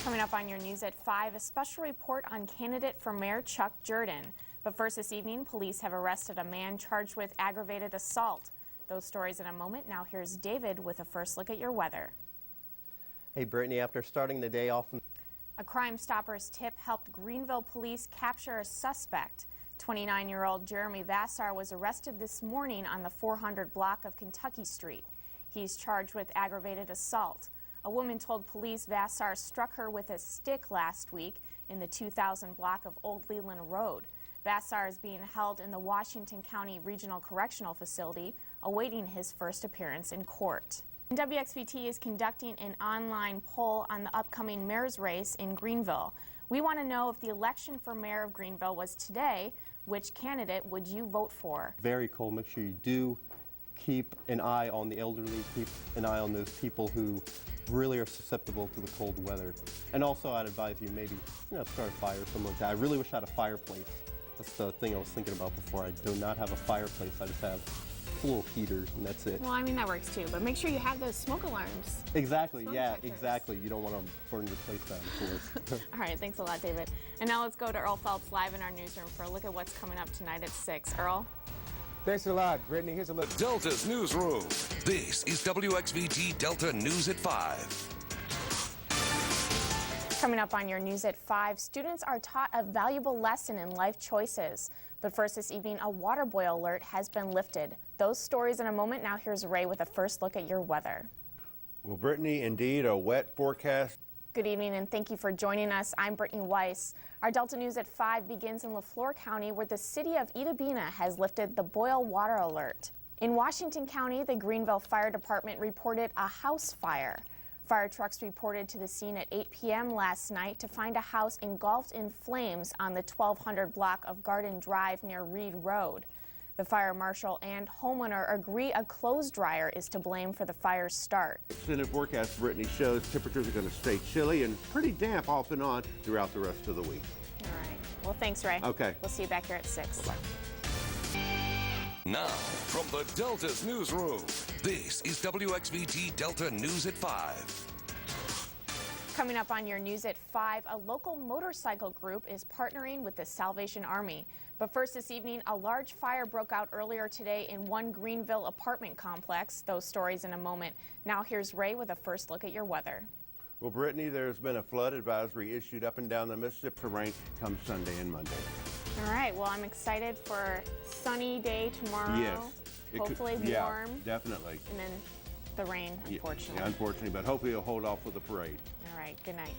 Coming up on your news at 5, a special report on candidate for mayor Chuck Jordan. But first this evening, police have arrested a man charged with aggravated assault. Those stories in a moment. Now here's David with a first look at your weather. Hey Brittany, after starting the day off, a Crime Stoppers tip helped Greenville police capture a suspect. 29-year-old Jeremy Vassar was arrested this morning on the 400 block of Kentucky Street. He's charged with aggravated assault. A woman told police Vassar struck her with a stick last week in the 2000 block of Old Leland Road. Vassar is being held in the Washington County Regional Correctional Facility, awaiting his first appearance in court. WXVT is conducting an online poll on the upcoming mayor's race in Greenville. We want to know if the election for mayor of Greenville was today, which candidate would you vote for? Very cold. Make sure you do keep an eye on the elderly, keep an eye on those people who really are susceptible to the cold weather. And also I'd advise you maybe, start a fire or something like that. I really wish I had a fireplace. That's the thing I was thinking about before. I do not have a fireplace. I just have little heaters and that's it. Well, I mean, that works too, but make sure you have those smoke alarms. Exactly, yeah, exactly. You don't want to burn your place down, of course. All right, thanks a lot, David. And now let's go to Earl Phelps live in our newsroom for a look at what's coming up tonight at 6. Earl? Thanks a lot, Brittany. Here's a look. Delta's Newsroom. This is WXVT Delta News at 5. Coming up on your news at 5, students are taught a valuable lesson in life choices. But first this evening, a water boil alert has been lifted. Those stories in a moment. Now here's Ray with a first look at your weather. Well, Brittany, indeed, a wet forecast. Good evening and thank you for joining us. I'm Brittany Weiss. Our Delta News at 5 begins in LaFleur County, where the city of Itabena has lifted the boil water alert. In Washington County, the Greenville Fire Department reported a house fire. Fire trucks reported to the scene at 8 p.m. last night to find a house engulfed in flames on the 1200 block of Garden Drive near Reed Road. The fire marshal and homeowner agree a clothes dryer is to blame for the fire's start. Extended forecast, Brittany, shows temperatures are going to stay chilly and pretty damp off and on throughout the rest of the week. All right. Well, thanks, Ray. Okay. We'll see you back here at 6. Bye-bye. Now, from the Delta's Newsroom, this is WXVT Delta News at 5. Coming up on your news at 5, a local motorcycle group is partnering with the Salvation Army. But first this evening, a large fire broke out earlier today in one Greenville apartment complex. Those stories in a moment. Now here's Ray with a first look at your weather. Well, Brittany, there's been a flood advisory issued up and down the Mississippi for rain come Sunday and Monday. All right. Well, I'm excited for sunny day tomorrow. Yes. Hopefully warm. Yeah, definitely. And then the rain, unfortunately. Yeah, unfortunately, but hopefully it'll hold off for the parade. All right. Good night.